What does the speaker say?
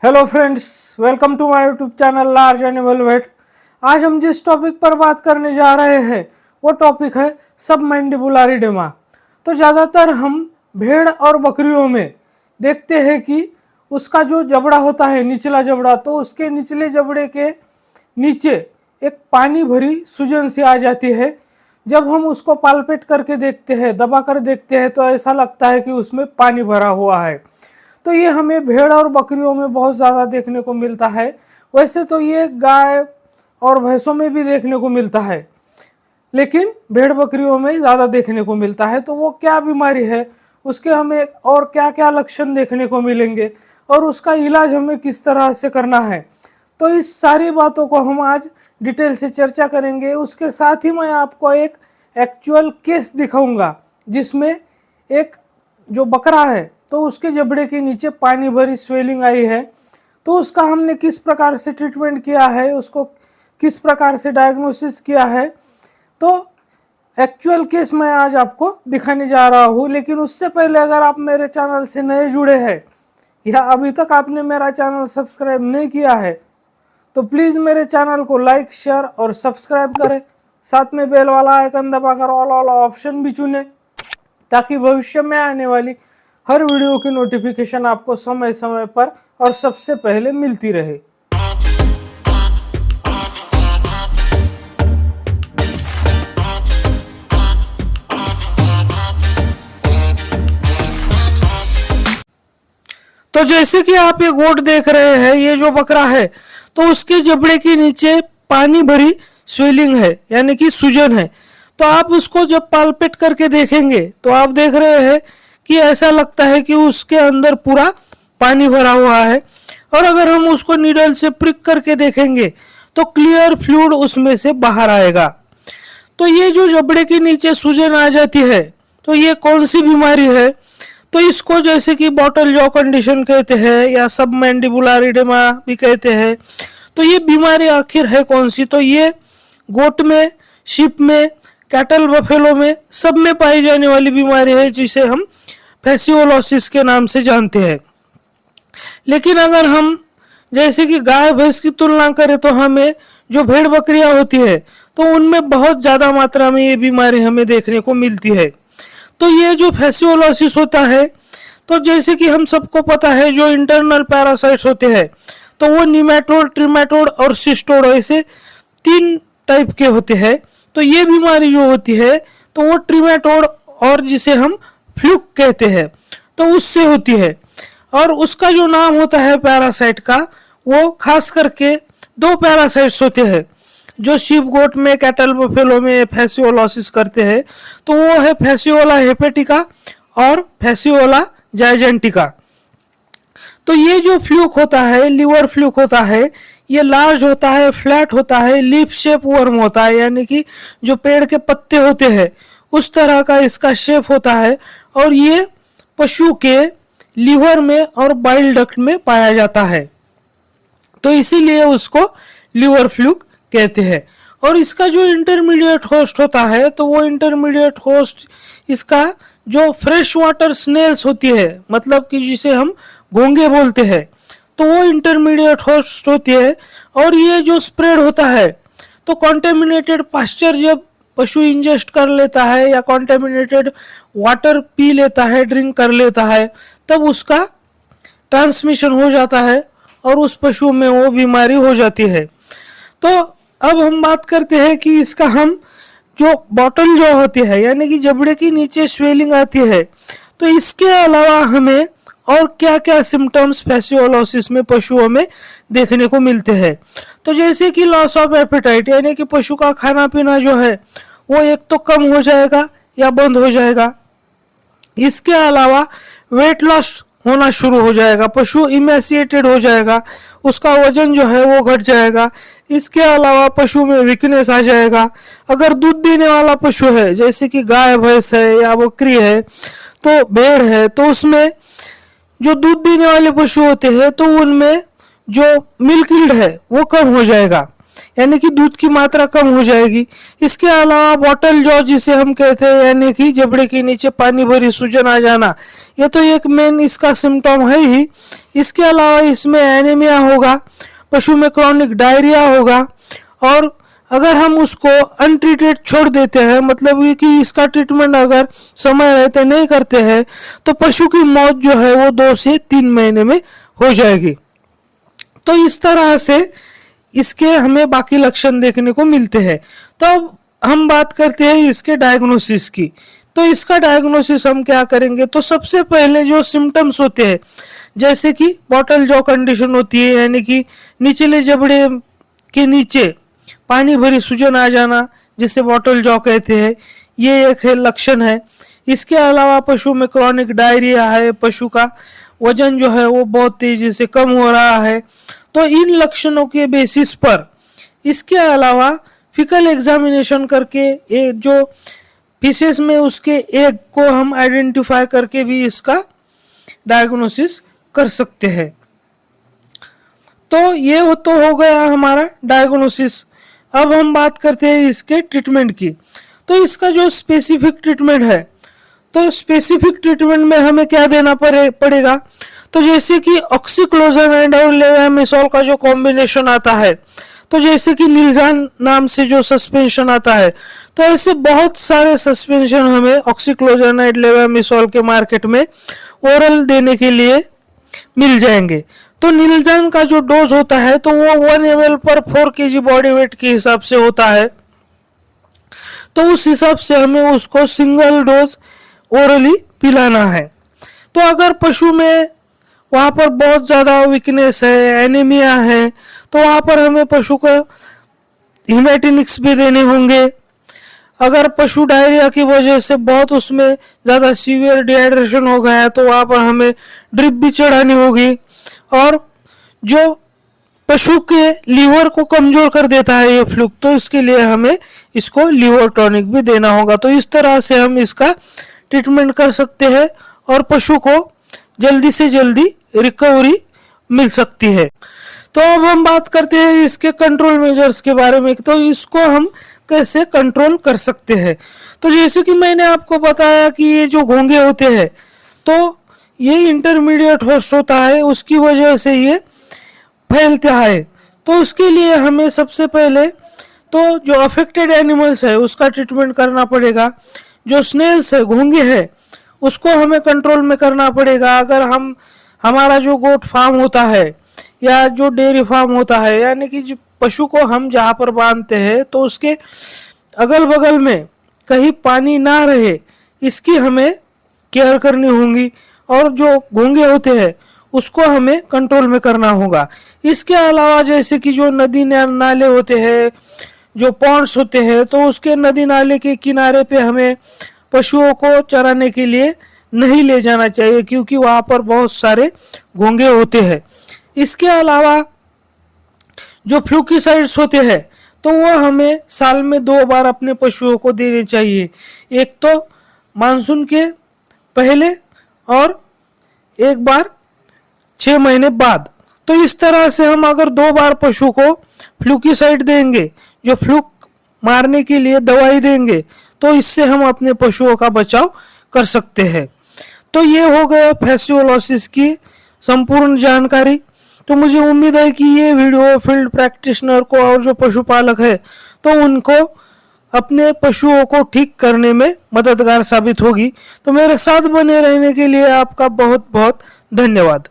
Hello friends, welcome to my YouTube channel large animal vet. आज हम जिस topic पर बात करने जा रहे हैं वो टॉपिक है सबमैंडिबुलर इडेमा। तो ज़्यादातर हम भेड़ और बकरियों में देखते हैं कि उसका जो जबड़ा होता है, निचला जबड़ा, तो उसके निचले जबड़े के नीचे एक पानी भरी सूजन सी आ जाती है। जब हम उसको पालपेट करके देखते हैं, दबा कर देखते हैं, तो ऐसा लगता है कि उसमें पानी भरा हुआ है। तो ये हमें भेड़ और बकरियों में बहुत ज़्यादा देखने को मिलता है। वैसे तो ये गाय और भैंसों में भी देखने को मिलता है, लेकिन भेड़ बकरियों में ज़्यादा देखने को मिलता है। तो वो क्या बीमारी है, उसके हमें और क्या क्या लक्षण देखने को मिलेंगे और उसका इलाज हमें किस तरह से करना है, तो इस सारी बातों को हम आज डिटेल से चर्चा करेंगे। उसके साथ ही मैं आपको एक एक्चुअल केस दिखाऊंगा जिसमें एक जो बकरा है तो उसके जबड़े के नीचे पानी भरी स्वेलिंग आई है। तो उसका हमने किस प्रकार से ट्रीटमेंट किया है, उसको किस प्रकार से डायग्नोसिस किया है, तो एक्चुअल केस मैं आज आपको दिखाने जा रहा हूँ। लेकिन उससे पहले अगर आप मेरे चैनल से नए जुड़े हैं या अभी तक आपने मेरा चैनल सब्सक्राइब नहीं किया है तो प्लीज़ मेरे चैनल को लाइक, शेयर और सब्सक्राइब करें। साथ में बेल वाला आइकन दबाकर ऑल वाला ऑप्शन भी चुनें ताकि भविष्य में आने वाली हर वीडियो की नोटिफिकेशन आपको समय समय पर और सबसे पहले मिलती रहे। तो जैसे कि आप ये गोट देख रहे हैं, ये जो बकरा है तो उसके जबड़े के नीचे पानी भरी स्वेलिंग है, यानी कि सूजन है। तो आप उसको जब पालपेट करके देखेंगे तो आप देख रहे हैं कि ऐसा लगता है कि उसके अंदर पूरा पानी भरा हुआ है। और अगर हम उसको नीडल से प्रिक करके देखेंगे तो क्लियर फ्लूइड उसमें से बाहर आएगा। तो ये जो जबड़े के नीचे सूजन आ जाती है तो ये कौन सी बीमारी है, तो इसको जैसे कि बॉटल जॉ कंडीशन कहते हैं या सबमैंडिबुलर इडेमा भी कहते हैं। तो ये बीमारी आखिर है कौन सी, तो ये गोट में, शिप में, कैटल, बफेलो में सब में पाई जाने वाली बीमारी है जिसे हम फैसियोलोसिस के नाम से जानते हैं। लेकिन अगर हम जैसे कि गाय भैंस की तुलना करें तो हमें जो भेड़ बकरियां होती है तो उनमें बहुत ज़्यादा मात्रा में ये बीमारी हमें देखने को मिलती है। तो ये जो फैसियोलोसिस होता है, तो जैसे कि हम सबको पता है जो इंटरनल पैरासाइट्स होते हैं तो वो निमेटोड, ट्रिमेटोड और सिस्टोड ऐसे 3 टाइप के होते हैं। तो ये बीमारी जो होती है तो वो ट्रिमेटोड और जिसे हम फ्लूक कहते हैं तो उससे होती है। और उसका जो नाम होता है पैरासाइट का, वो खास करके 2 पैरासाइट्स होते हैं जो शिप, गोट में, कैटल, बफेलो में फैसियोलोसिस करते हैं। तो वो है फैसियोला हेपेटिका और फैसियोला जाइजेंटिका। तो ये जो फ्लूक होता है, लिवर फ्लूक होता है, ये लार्ज होता है, फ्लैट होता है, लीफ शेप वर्म होता है, यानी कि जो पेड़ के पत्ते होते हैं उस तरह का इसका शेप होता है। और ये पशु के लीवर में और बाइल डक्ट में पाया जाता है, तो इसीलिए उसको लीवर फ्लूक कहते हैं। और इसका जो इंटरमीडिएट होस्ट होता है तो वो इंटरमीडिएट होस्ट इसका जो फ्रेश वाटर स्नेल्स होती है, मतलब कि जिसे हम घोंगे बोलते हैं, तो वो इंटरमीडिएट होस्ट होती है। और ये जो स्प्रेड होता है तो कॉन्टेमिनेटेड पास्चर जब पशु इंजेस्ट कर लेता है या कॉन्टेमिनेटेड वाटर पी लेता है, ड्रिंक कर लेता है, तब उसका ट्रांसमिशन हो जाता है और उस पशु में वो बीमारी हो जाती है। तो अब हम बात करते हैं कि इसका हम जो बॉटल जो होती है, यानी कि जबड़े के नीचे स्वेलिंग आती है, तो इसके अलावा हमें और क्या क्या सिम्टम्स फैसियोलोसिस में पशुओं में देखने को मिलते हैं। तो जैसे कि लॉस ऑफ एपेटाइट, यानी कि पशु का खाना पीना जो है वो एक तो कम हो जाएगा या बंद हो जाएगा। इसके अलावा वेट लॉस होना शुरू हो जाएगा, पशु इमेसिएटेड हो जाएगा, उसका वजन जो है वो घट जाएगा। इसके अलावा पशु में वीकनेस आ जाएगा। अगर दूध देने वाला पशु है जैसे कि गाय भैंस है या बकरी है, तो भेड़ है, तो उसमें जो दूध देने वाले पशु होते हैं तो उनमें जो मिल्क यील्ड है वो कम हो जाएगा। यानी कि दूध की मात्रा कम हो जाएगी। इसके अलावा बॉटल जॉ जिसे हम कहते हैं, यानी कि जबड़े के नीचे पानी भरी सूजन आ जाना, ये तो एक मेन इसका सिम्टम है ही। इसके अलावा इसमें एनीमिया होगा, पशु में क्रॉनिक डायरिया होगा, और अगर हम उसको अनट्रीटेड छोड़ देते हैं, मतलब ये कि इसका ट्रीटमेंट अगर समय रहते नहीं करते हैं, तो पशु की मौत जो है वो 2 से 3 महीने में हो जाएगी। तो इस तरह से इसके हमें बाकी लक्षण देखने को मिलते हैं। तो अब हम बात करते हैं इसके डायग्नोसिस की। तो इसका डायग्नोसिस हम क्या करेंगे, तो सबसे पहले जो सिम्टम्स होते हैं, जैसे कि बॉटल जॉ कंडीशन होती है, यानी कि निचले जबड़े के नीचे पानी भरी सूजन आ जाना, जिसे बॉटल जॉ कहते हैं, ये एक लक्षण है। इसके अलावा पशु में क्रॉनिक डायरिया है, पशु का वजन जो है वो बहुत तेजी से कम हो रहा है। तो इन लक्षणों के बेसिस पर इसके अलावा फिकल एग्जामिनेशन करके जो फीसेस में उसके एग को हम आइडेंटिफाई करके भी इसका डायग्नोसिस कर सकते हैं। तो ये तो हो गया हमारा डायग्नोसिस। अब हम बात करते हैं इसके ट्रीटमेंट की। तो इसका जो स्पेसिफिक ट्रीटमेंट है, तो स्पेसिफिक ट्रीटमेंट में हमें क्या देना पड़ेगा, तो जैसे कि ऑक्सीक्लोजोनाइड और लेवामिसॉल का जो कॉम्बिनेशन आता है, तो जैसे कि निलजान नाम से जो सस्पेंशन आता है, तो ऐसे बहुत सारे सस्पेंशन हमें ऑक्सीक्लोजोनाइड लेवामिसॉल के मार्केट में ओरल देने के लिए मिल जाएंगे। तो निलजान का जो डोज होता है तो वो 1 ml पर 4 kg बॉडी वेट के हिसाब से होता है। तो उस हिसाब से हमें उसको सिंगल डोज ओरली पिलाना है। तो अगर पशु में वहाँ पर बहुत ज़्यादा वीकनेस है, एनीमिया है, तो वहाँ पर हमें पशु को हिमेटिनिक्स भी देने होंगे। अगर पशु डायरिया की वजह से बहुत उसमें ज़्यादा सीवियर डिहाइड्रेशन हो गया है, तो वहाँ पर हमें ड्रिप भी चढ़ानी होगी। और जो पशु के लीवर को कमजोर कर देता है ये फ्लूक, तो इसके लिए हमें इसको लीवर टॉनिक भी देना होगा। तो इस तरह से हम इसका ट्रीटमेंट कर सकते हैं और पशु को जल्दी से जल्दी रिकवरी मिल सकती है। तो अब हम बात करते हैं इसके कंट्रोल मेजर्स के बारे में। तो इसको हम कैसे कंट्रोल कर सकते हैं, तो जैसे कि मैंने आपको बताया कि ये जो घोंगे होते हैं, तो ये इंटरमीडिएट होस्ट होता है, उसकी वजह से ये फैलता है। तो उसके लिए हमें सबसे पहले तो जो अफेक्टेड एनिमल्स है उसका ट्रीटमेंट करना पड़ेगा। जो स्नेल्स है, घोंगे है, उसको हमें कंट्रोल में करना पड़ेगा। अगर हमारा जो गोट फार्म होता है या जो डेयरी फार्म होता है, यानी कि जो पशु को हम जहाँ पर बांधते हैं, तो उसके अगल बगल में कहीं पानी ना रहे, इसकी हमें केयर करनी होगी। और जो घोंगे होते हैं उसको हमें कंट्रोल में करना होगा। इसके अलावा जैसे कि जो नदी नाले होते हैं, जो पॉन्ड्स होते हैं, तो उसके नदी नाले के किनारे पे हमें पशुओं को चराने के लिए नहीं ले जाना चाहिए, क्योंकि वहाँ पर बहुत सारे घोंगे होते हैं। इसके अलावा जो फ्लूकीसाइड्स होते हैं, तो वो हमें साल में 2 बार अपने पशुओं को देने चाहिए। एक तो मानसून के पहले और एक बार 6 महीने बाद। तो इस तरह से हम अगर 2 बार पशु को फ्लूकीसाइड देंगे, जो फ्लूक मारने के लिए दवाई देंगे, तो इससे हम अपने पशुओं का बचाव कर सकते हैं। तो ये हो गया फैसियोलोसिस की संपूर्ण जानकारी। तो मुझे उम्मीद है कि ये वीडियो फील्ड प्रैक्टिशनर को और जो पशुपालक है, तो उनको अपने पशुओं को ठीक करने में मददगार साबित होगी। तो मेरे साथ बने रहने के लिए आपका बहुत बहुत धन्यवाद।